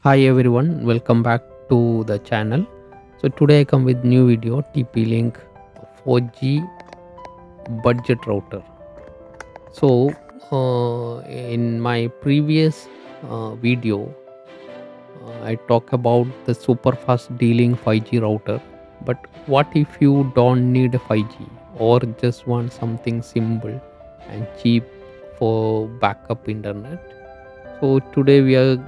Hi everyone, welcome back to the channel. So today I come with new video TP-Link 4G budget router. So in my previous video I talk about the super fast dealing 5G router. But what if you don't need a 5G or just want something simple and cheap for backup internet? So today we are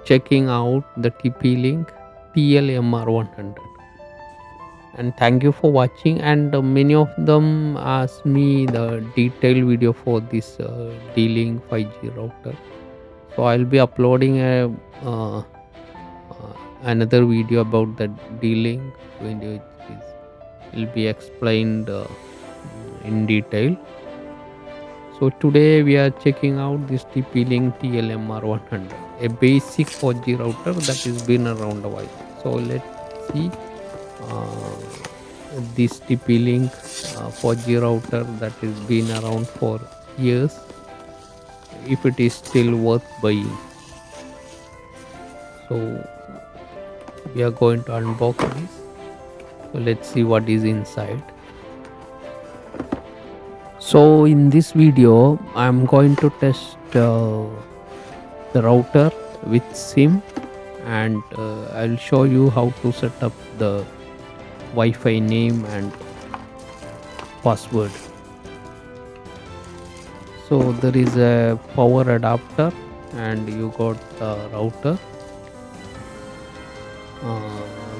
checking out the TP-Link TL-MR100, and thank you for watching. And many of them asked me the detailed video for this D-Link 5G router, so I'll be uploading a another video about the D-Link video, which will be explained in detail. So today we are checking out this TP-Link TL-MR100, a basic 4G router that has been around a while. So let's see uh, this TP-Link 4G router that has been around for years, if it is still worth buying. So we are going to unbox this. So let's see what is inside. So in this video I'm going to test the router with SIM, and I'll show you how to set up the Wi-Fi name and password. So there is a power adapter and you got the router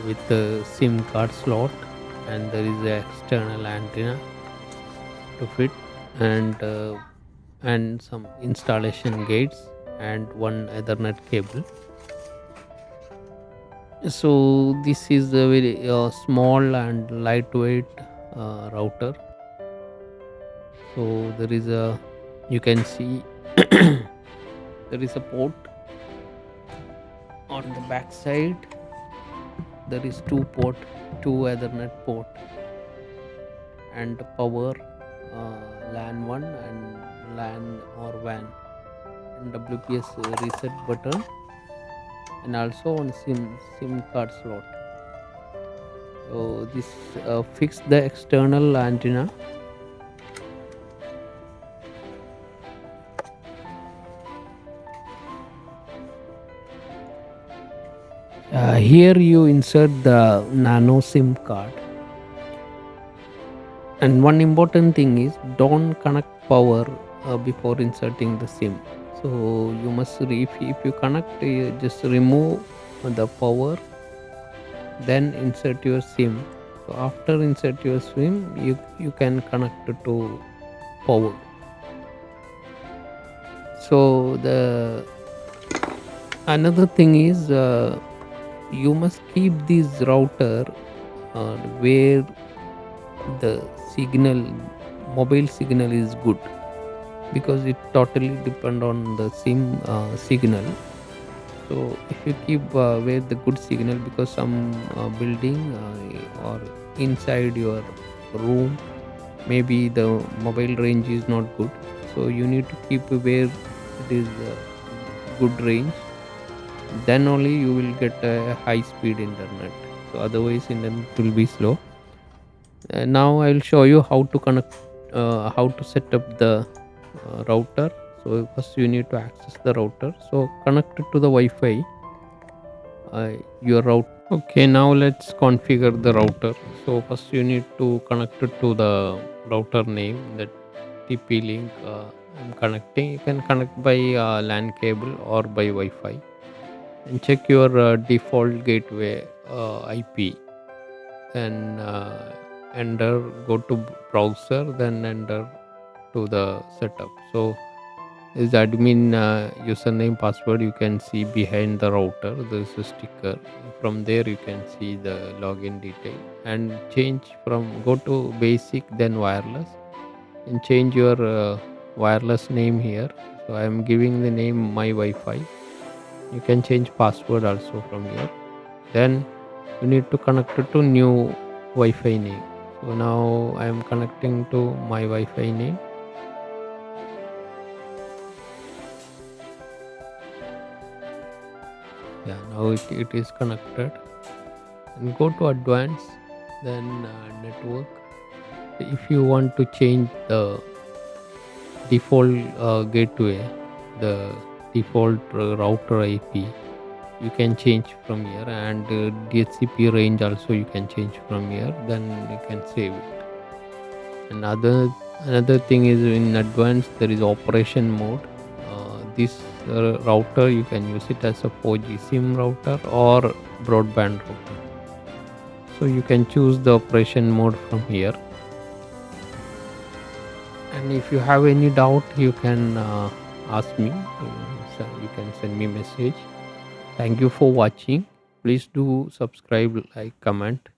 with the SIM card slot, and there is a external antenna to fit, and some installation gates and one Ethernet cable. So this is a very small and lightweight router. So there is a, you can see there is a port on the back side. There is two Ethernet port, and power, LAN 1 and LAN or WAN, and WPS reset button, and also on SIM card slot. So this fix the external antenna. Here you insert the Nano-SIM card, and one important thing is don't connect power before inserting the SIM. So you must if you connect, just remove the power, then insert your SIM. So after insert your SIM, you can connect it to power. So the another thing is, you must keep this router where the signal, mobile signal is good, because it totally depend on the SIM signal. So if you keep where the good signal, because some building or inside your room, maybe the mobile range is not good, so you need to keep where it is good range, then only you will get a high speed internet. So otherwise internet will be slow. Now I will show you how to connect, how to set up the router. So first you need to access the router, so connect it to the Wi-Fi, your router. Okay, now let's configure the router. So first you need to connect it to the router name, that TP-Link I'm connecting. You can connect by LAN cable or by Wi-Fi, and check your default gateway IP. Then enter, go to browser, then enter to the setup. So is admin username password, you can see behind the router there is a sticker. From there you can see the login detail, and change from, go to basic, then wireless, and change your wireless name here. So I am giving the name my Wi-Fi. You can change password also from here. Then you need to connect it to new Wi-Fi name. So now I am connecting to my Wi-Fi name. Yeah, now it is connected. And go to advanced, then network. If you want to change the default gateway, the default router IP, you can change from here, and DHCP range also you can change from here, then you can save it. And another thing is, in advanced there is operation mode. This router you can use it as a 4G SIM router or broadband router, so you can choose the operation mode from here. And if you have any doubt, you can ask me. So you can send me message. Thank you for watching. Please do subscribe, like, comment.